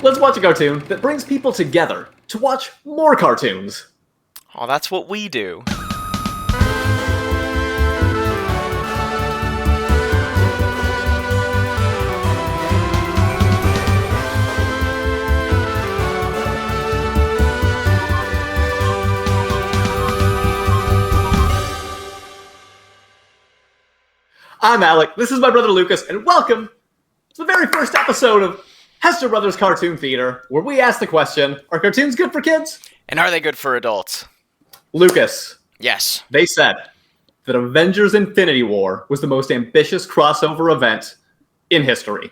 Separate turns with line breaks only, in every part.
Let's watch a cartoon that brings people together to watch more cartoons.
Oh, that's what we do.
I'm Alec, this is my brother Lucas, and welcome to the very first episode of Hester Bros Cartoon Theater, where we ask the question, are cartoons good for kids?
And are they good for adults?
Lucas.
Yes.
They said that Avengers Infinity War was the most ambitious crossover event in history,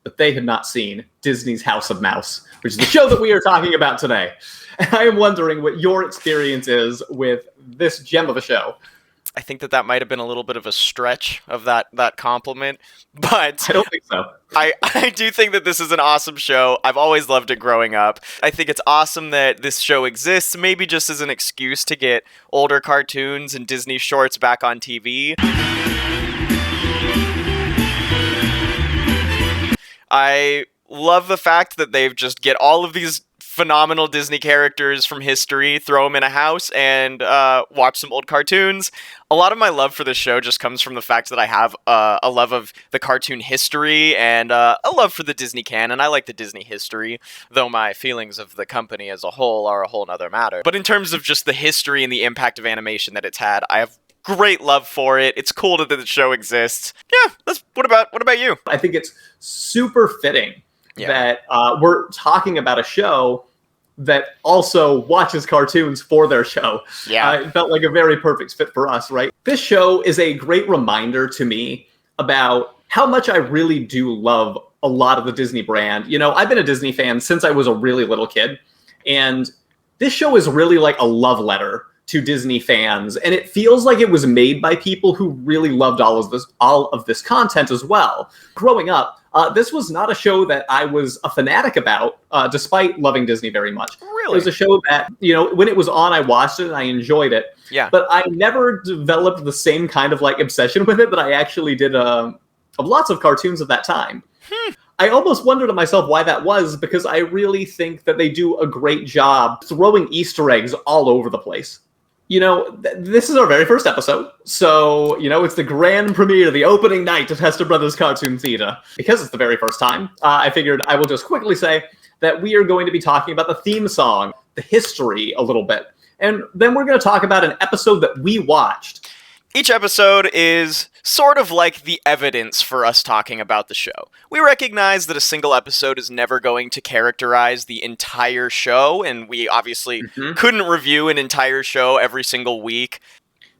but they had not seen Disney's House of Mouse, which is the show that we are talking about today. And I am wondering what your experience is with this gem of a show.
I think that might have been a little bit of a stretch of that compliment, but
I don't think so.
I do think that this is an awesome show. I've always loved it growing up. I think it's awesome that this show exists, maybe just as an excuse to get older cartoons and Disney shorts back on TV. I love the fact that they've just get all of these phenomenal Disney characters from history, throw them in a house, and watch some old cartoons. A lot of my love for this show just comes from the fact that I have a love of the cartoon history and a love for the Disney canon. I like the Disney history, though my feelings of the company as a whole are a whole nother matter. But in terms of just the history and the impact of animation that it's had, I have great love for it. It's cool that the show exists. Yeah, what about you?
I think it's super fitting that we're talking about a show that also watches cartoons for their show.
Yeah.
It felt like a very perfect fit for us, right? This show is a great reminder to me about how much I really do love a lot of the Disney brand. You know, I've been a Disney fan since I was a really little kid, and this show is really like a love letter to Disney fans, and it feels like it was made by people who really loved all of this content as well. Growing up, this was not a show that I was a fanatic about, despite loving Disney very much.
Really?
It was a show that, you know, when it was on, I watched it and I enjoyed it.
Yeah.
But I never developed the same kind of like obsession with it that I actually did of lots of cartoons of that time. I almost wonder to myself why that was, because I really think that they do a great job throwing Easter eggs all over the place. You know, this is our very first episode, so, you know, it's the grand premiere, the opening night of Hester Bros Cartoon Theater. Because it's the very first time, I figured I will just quickly say that we are going to be talking about the theme song, the history a little bit, and then we're going to talk about an episode that we watched.
Each episode is sort of like the evidence for us talking about the show. We recognize that a single episode is never going to characterize the entire show, and we obviously couldn't review an entire show every single week.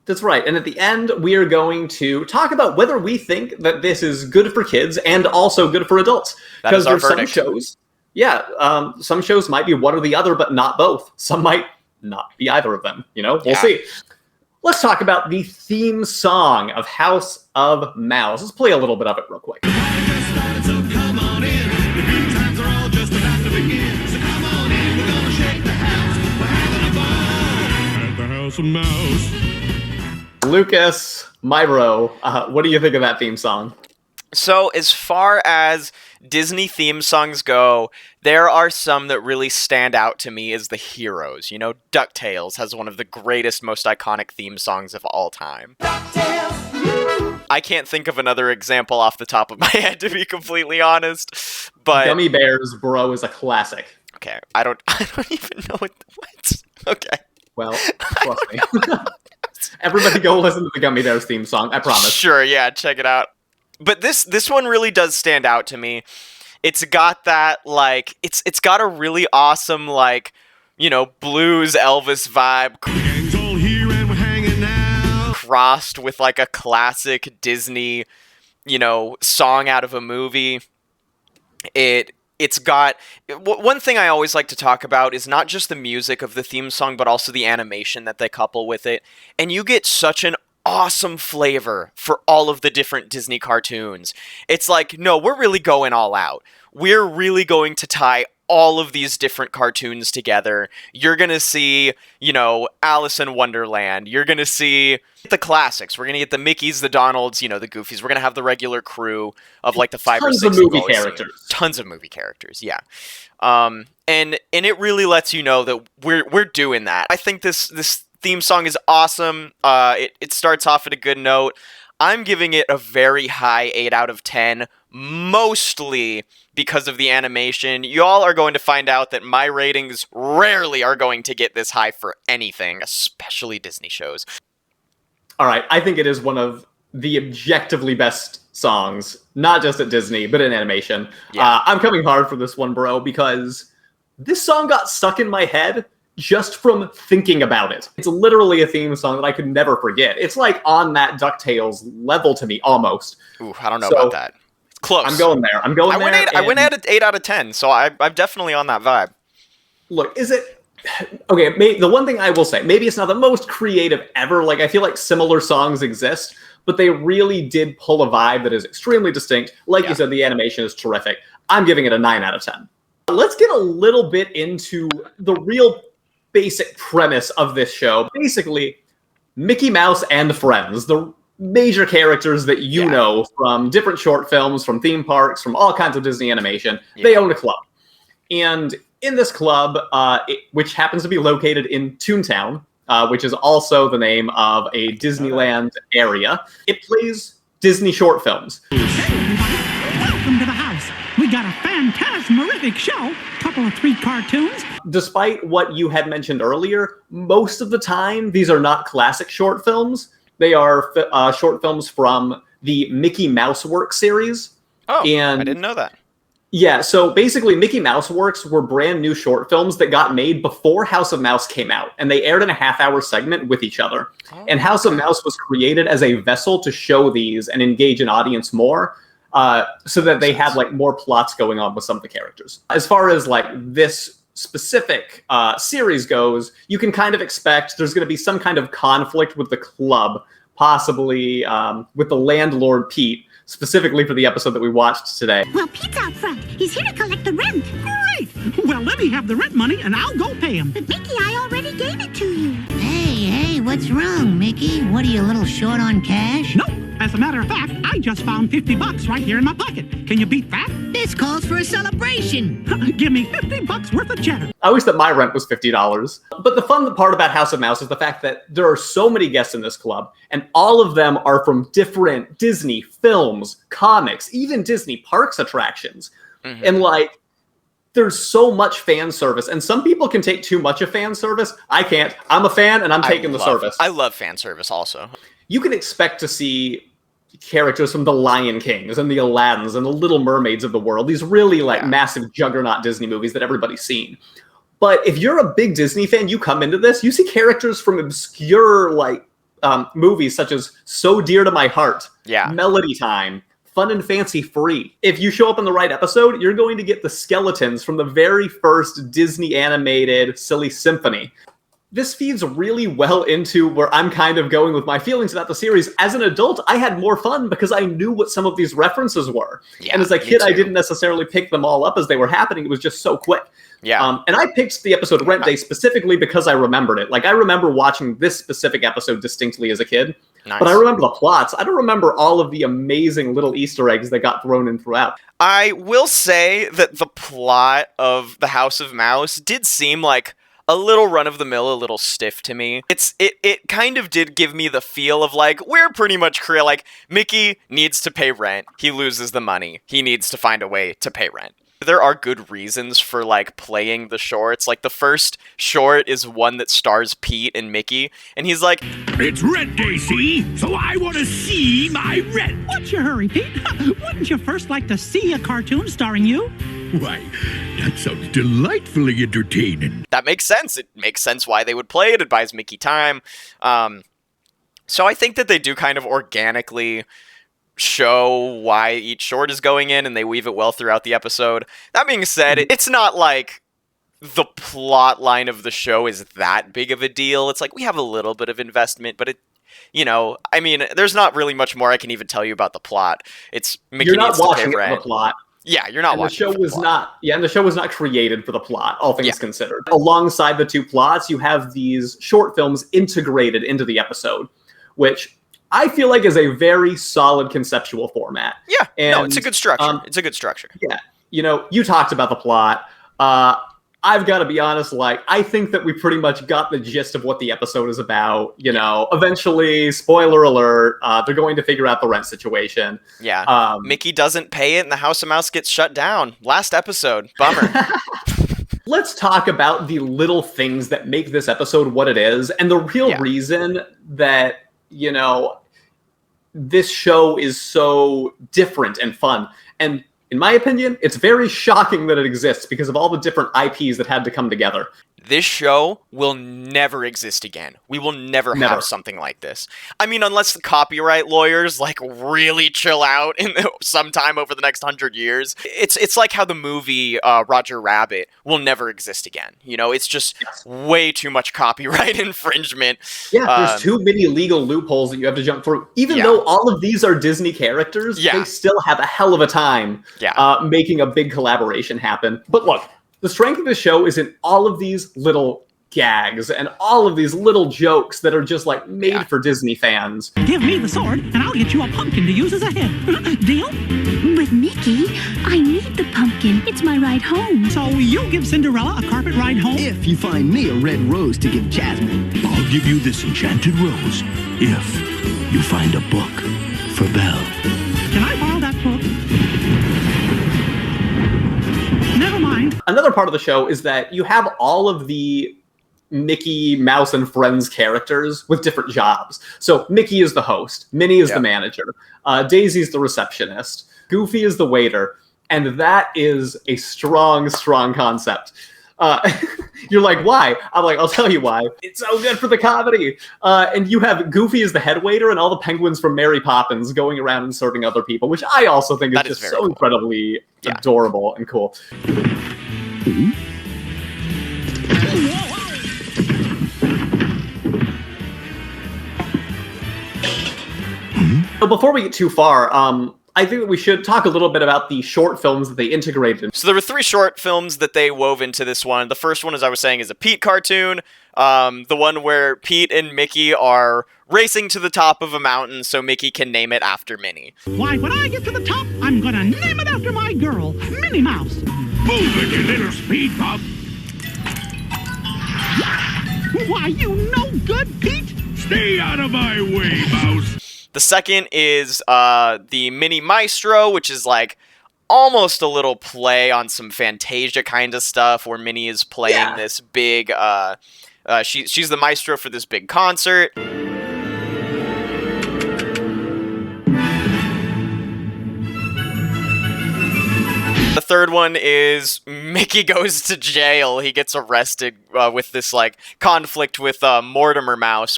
That's right, and at the end, we are going to talk about whether we think that this is good for kids and also good for adults.
That is our
Because there's
verdict.
some shows might be one or the other, but not both. Some might not be either of them, you know? We'll see. Let's talk about the theme song of House of Mouse. Let's play a little bit of it real quick. Lucas, my bro, what do you think of that theme song?
So, as far as Disney theme songs go, there are some that really stand out to me as the heroes. You know, DuckTales has one of the greatest, most iconic theme songs of all time. I can't think of another example off the top of my head, to be completely honest. But
Gummy Bears, bro, is a classic.
Okay, I don't even know what. Okay.
Well, trust me. Everybody go listen to the Gummy Bears theme song, I promise.
Sure, yeah, check it out. But this one really does stand out to me. It's got that, like, it's got a really awesome, like, you know, blues Elvis vibe. The gang's all here and we're hanging out. Crossed with, like, a classic Disney, you know, song out of a movie. It's got... One thing I always like to talk about is not just the music of the theme song, but also the animation that they couple with it. And you get such an awesome flavor for all of the different Disney cartoons. It's like, no, we're really going all out. We're really going to tie all of these different cartoons together. You're going to see, you know, Alice in Wonderland. You're going to see the classics. We're going to get the Mickeys, the Donalds, you know, the Goofies. We're going to have the regular crew of like the 5 or 6
tons of movie characters.
Tons of movie characters, yeah. And it really lets you know that we're doing that. I think this theme song is awesome. It starts off at a good note. I'm giving it a very high 8 out of 10, mostly because of the animation. Y'all are going to find out that my ratings rarely are going to get this high for anything, especially Disney shows.
All right, I think it is one of the objectively best songs, not just at Disney, but in animation.
Yeah.
I'm coming hard for this one, bro, because this song got stuck in my head just from thinking about it. It's literally a theme song that I could never forget. It's like on that DuckTales level to me, almost.
Ooh, I don't know about that. It's close.
I'm going there.
I went at 8 out of 10, so I'm definitely on that vibe.
Look, is it... Okay, the one thing I will say, maybe it's not the most creative ever. Like, I feel like similar songs exist, but they really did pull a vibe that is extremely distinct. Like you said, the animation is terrific. I'm giving it a 9 out of 10. Let's get a little bit into the real basic premise of this show. Basically, Mickey Mouse and friends, the major characters that you know from different short films, from theme parks, from all kinds of Disney animation, they own a club. And in this club, which happens to be located in Toontown, which is also the name of a Disneyland area, it plays Disney short films.
Hey everybody, welcome to the house. We got a phantasmerific show, couple of 3 cartoons.
Despite what you had mentioned earlier, most of the time, these are not classic short films. They are short films from the Mickey Mouse Works series.
Oh, and I didn't know that.
Yeah, so basically Mickey Mouse Works were brand new short films that got made before House of Mouse came out, and they aired in a half-hour segment with each other. Oh, and House of Mouse was created as a vessel to show these and engage an audience more, so that they had like more plots going on with some of the characters. As far as like this specific series goes, you can kind of expect there's going to be some kind of conflict with the club, possibly with the landlord Pete, specifically for the episode that we watched today.
Well, Pete's out front. He's here to collect the rent.
Great! Well, let me have the rent money and I'll go pay him.
But Mickey, I already gave it to you.
Hey, what's wrong, Mickey? What, are you a little short on cash?
Nope. As a matter of fact, I just found $50 right here in my pocket. Can you beat that?
This calls for a celebration.
Give me $50 worth of cheddar.
I wish that my rent was $50. But the fun part about House of Mouse is the fact that there are so many guests in this club, and all of them are from different Disney films, comics, even Disney parks attractions. Mm-hmm. And like, there's so much fan service, and some people can take too much of fan service. I can't. I'm a fan, and I'm taking the service.
I love fan service also.
You can expect to see characters from the Lion Kings and the Aladdins and the Little Mermaids of the world, these really like massive juggernaut Disney movies that everybody's seen. But if you're a big Disney fan, you come into this, you see characters from obscure like movies such as So Dear to My Heart, Melody Time, Fun and Fancy Free. If you show up in the right episode, you're going to get the skeletons from the very first Disney animated Silly Symphony. This feeds really well into where I'm kind of going with my feelings about the series. As an adult, I had more fun because I knew what some of these references were. Yeah, and as a kid, I didn't necessarily pick them all up as they were happening. It was just so quick. Yeah. And I picked the episode Rent Day specifically because I remembered it. Like, I remember watching this specific episode distinctly as a kid. Nice. But I remember the plots. I don't remember all of the amazing little Easter eggs that got thrown in throughout.
I will say that the plot of The House of Mouse did seem like a little run-of-the-mill, a little stiff to me. It kind of did give me the feel of like, we're pretty much like, Mickey needs to pay rent. He loses the money. He needs to find a way to pay rent. There are good reasons for like playing the shorts. Like the first short is one that stars Pete and Mickey, and he's like,
"It's rent day, see? So I want to see my rent." What's your hurry, Pete? Wouldn't you first like to see a cartoon starring you?
Why, that sounds delightfully entertaining.
That makes sense. It makes sense why they would play it. It buys Mickey time. So I think that they do kind of organically show why each short is going in, and they weave it well throughout the episode. That being said, it's not like the plot line of the show is that big of a deal. It's like we have a little bit of investment, but it, you know, I mean, there's not really much more I can even tell you about the plot. It's Mickey
You're not
needs to pay
watching
rent.
The plot.
Yeah, you're not
And
watching.
the show was not. Yeah, and the show was not created for the plot, all things considered. Alongside the two plots, you have these short films integrated into the episode, which I feel like is a very solid conceptual format.
Yeah, no,
And,
it's a good structure. It's a good structure.
Yeah, you talked about the plot. I've got to be honest, like, I think that we pretty much got the gist of what the episode is about. Eventually, spoiler alert, they're going to figure out the rent situation.
Yeah. Mickey doesn't pay it and the House of Mouse gets shut down. Last episode. Bummer.
Let's talk about the little things that make this episode what it is, and the real reason that, this show is so different and fun. And in my opinion, it's very shocking that it exists because of all the different IPs that had to come together.
This show will never exist again. We will never have something like this. I mean, unless the copyright lawyers really chill out sometime over the next 100 years. It's like how the movie Roger Rabbit will never exist again. It's just way too much copyright infringement.
Yeah, there's too many legal loopholes that you have to jump through. Even though all of these are Disney characters, they still have a hell of a time making a big collaboration happen. But look, the strength of the show is in all of these little gags and all of these little jokes that are just made for Disney fans.
Give me the sword, and I'll get you a pumpkin to use as a head. Deal?
But Mickey, I need the pumpkin. It's my ride home.
So you'll give Cinderella a carpet ride home?
If you find me a red rose to give Jasmine.
I'll give you this enchanted rose if you find a book for Belle.
Can I borrow that book? Never mind.
Another part of the show is that you have all of the Mickey, Mouse, and Friends characters with different jobs. So Mickey is the host, Minnie is the manager, Daisy is the receptionist, Goofy is the waiter, and that is a strong, strong concept. You're like, why? I'm like, I'll tell you why. It's so good for the comedy. And you have Goofy as the head waiter and all the penguins from Mary Poppins going around and serving other people, which I also think is just so incredibly adorable and cool. So before we get too far, I think that we should talk a little bit about the short films that they integrated.
So there were 3 short films that they wove into this one. The first one, as I was saying, is a Pete cartoon. The one where Pete and Mickey are racing to the top of a mountain so Mickey can name it after Minnie.
Why, when I get to the top, I'm gonna name it after my girl, Minnie Mouse.
Move it, you little speed bump!
Why, you no good, Pete?
Stay out of my way, Mouse!
The second is the Mini Maestro, which is almost a little play on some Fantasia kind of stuff where Minnie is playing this big, she's the maestro for this big concert. The third one is Mickey goes to jail. He gets arrested with this conflict with Mortimer Mouse.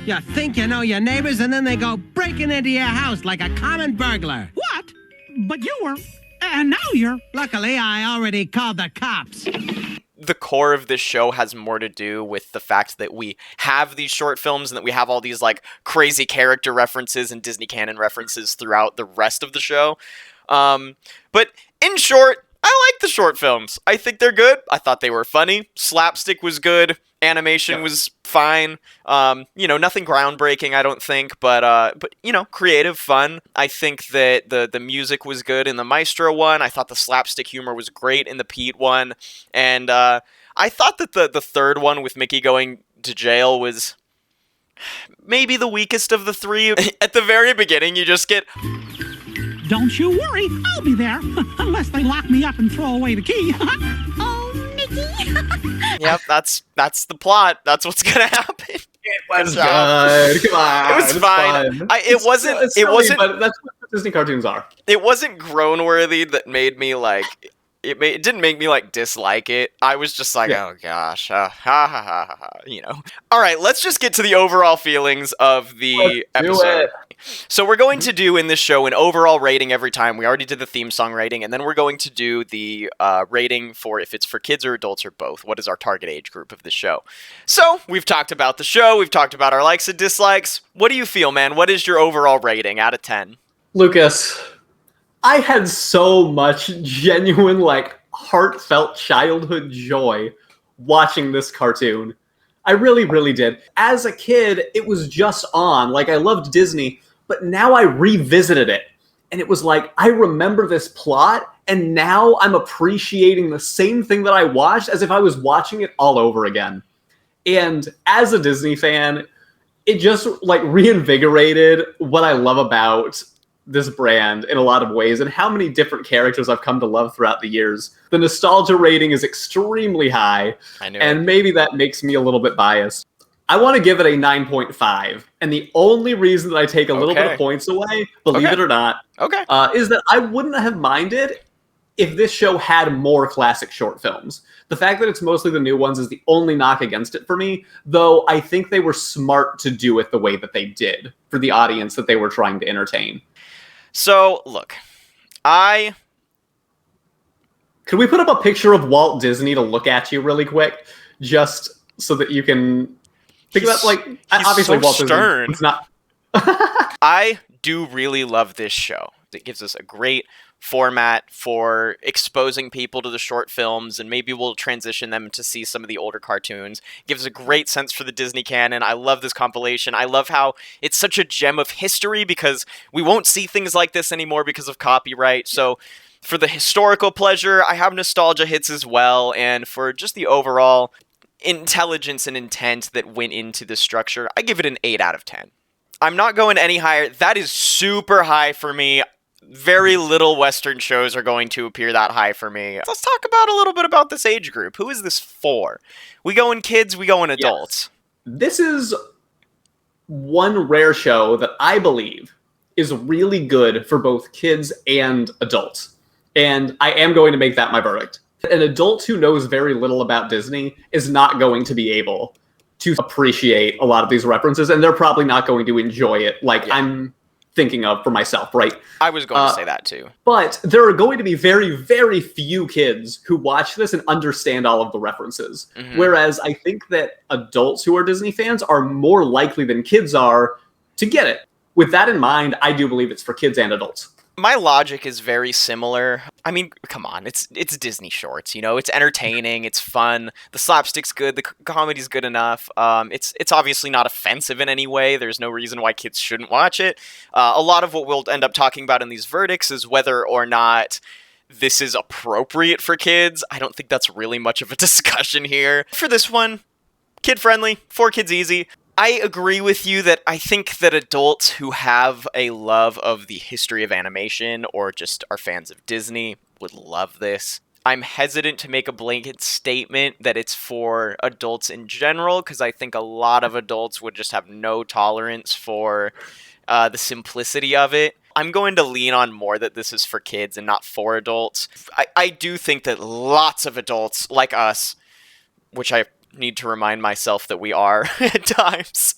You think you know your neighbors, and then they go breaking into your house like a common burglar.
What? But you were, and now you're...
Luckily, I already called the cops.
The core of this show has more to do with the fact that we have these short films and that we have all these crazy character references and Disney canon references throughout the rest of the show. But in short, I like the short films. I think they're good. I thought they were funny. Slapstick was good. Animation was fine. Nothing groundbreaking, I don't think, but creative, fun. I think that the music was good in the Maestro one. I thought the slapstick humor was great in the Pete one, and I thought that the third one with Mickey going to jail was maybe the weakest of the 3. At the very beginning, you just get...
Don't you worry, I'll be there, unless they lock me up and throw away the key.
Oh, Mickey.
Yep, that's the plot. That's what's gonna happen.
It was good. Come on.
It was fine. It wasn't.
It wasn't. But that's what Disney cartoons are.
It wasn't groan-worthy that made me It didn't make me dislike it. I was just oh gosh, ha ha ha ha. All right, let's just get to the overall feelings of the episode. So we're going to do in this show an overall rating every time. We already did the theme song rating, and then we're going to do the rating for if it's for kids or adults or both. What is our target age group of the show? So we've talked about the show. We've talked about our likes and dislikes. What do you feel, man? What is your overall rating out of 10?
Lucas, I had so much genuine, like, heartfelt childhood joy watching this cartoon. I really, really did. As a kid, it was just on. Like, I loved Disney, but now I revisited it. And it was like, I remember this plot, and now I'm appreciating the same thing that I watched as if I was watching it all over again. And as a Disney fan, it just, like, reinvigorated what I love about this brand in a lot of ways, and how many different characters I've come to love throughout the years. The nostalgia rating is extremely high, and maybe that makes me a little bit biased. I want to give it a 9.5, and the only reason that I take a little bit of points away, believe it or not, is that I wouldn't have minded if this show had more classic short films. The fact that it's mostly the new ones is the only knock against it for me, though I think they were smart to do it the way that they did for the audience that they were trying to entertain.
So, look,
Could we put up a picture of Walt Disney to look at you really quick? Just so that you can think about, like, obviously
so
Walt
stern.
Disney. It's not...
I do really love this show. It gives us a great format for exposing people to the short films, and maybe we'll transition them to see some of the older cartoons. It gives a great sense for the Disney canon. I love this compilation. I love how it's such a gem of history, because we won't see things like this anymore because of copyright. So for the historical pleasure, I have nostalgia hits as well, and for just the overall intelligence and intent that went into the structure, I give it an 8 out of 10. I'm not going any higher. That is super high for me. Very little Western shows are going to appear that high for me. Let's talk about a little bit about this age group. Who is this for? We going kids, we going adults.
Yes. This is one rare show that I believe is really good for both kids and adults. And I am going to make that my verdict. An adult who knows very little about Disney is not going to be able to appreciate a lot of these references, and they're probably not going to enjoy it like I'm thinking of for myself, right?
I was going to say that too.
But there are going to be very, very few kids who watch this and understand all of the references. Mm-hmm. Whereas I think that adults who are Disney fans are more likely than kids are to get it. With that in mind, I do believe it's for kids and adults.
My logic is very similar. I mean, come on, it's Disney shorts, you know? It's entertaining, it's fun, the slapstick's good, the comedy's good enough. It's obviously not offensive in any way. There's no reason why kids shouldn't watch it. A lot of what we'll end up talking about in these verdicts is whether or not this is appropriate for kids. I don't think that's really much of a discussion here. For this one, kid-friendly, for kids easy. I agree with you that I think that adults who have a love of the history of animation or just are fans of Disney would love this. I'm hesitant to make a blanket statement that it's for adults in general, because I think a lot of adults would just have no tolerance for the simplicity of it. I'm going to lean on more that this is for kids and not for adults. I do think that lots of adults like us, which I need to remind myself that we are at times,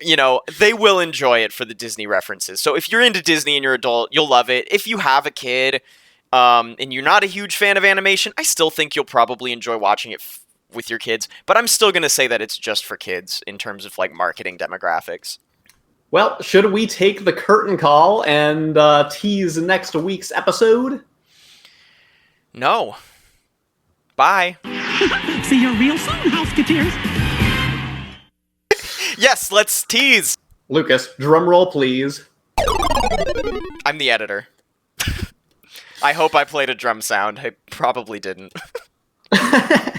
you know, they will enjoy it for the Disney references. So if you're into Disney and you're an adult, you'll love it. If you have a kid and you're not a huge fan of animation, I still think you'll probably enjoy watching it with your kids. But I'm still going to say that it's just for kids in terms of like marketing demographics.
Well, should we take the curtain call and tease next week's episode?
No. Bye.
See you real soon, Houseketeers.
Yes, let's tease.
Lucas, drum roll, please.
I'm the editor. I hope I played a drum sound. I probably didn't.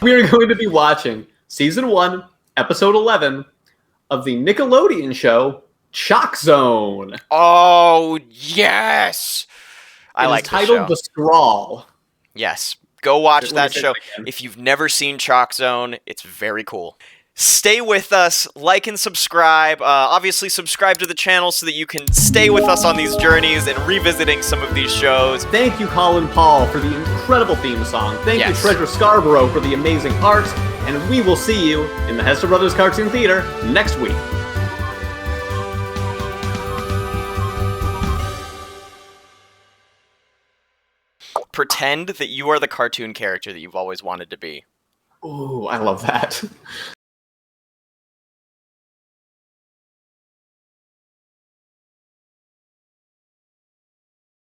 We are going to be watching Season 1, Episode 11 of the Nickelodeon show Chalk Zone.
Oh, yes! I like the show.
Titled The Scrawl.
Yes. Go watch that show. If you've never seen Chalk Zone, it's very cool. Stay with us, like and subscribe. Obviously, subscribe to the channel so that you can stay with us on these journeys and revisiting some of these shows.
Thank you, Colin Paul, for the incredible theme song. Thank you, Treasure Scarborough, for the amazing art. And we will see you in the Hester Brothers Cartoon Theater next week.
Pretend that you are the cartoon character that you've always wanted to be.
Ooh, I love that.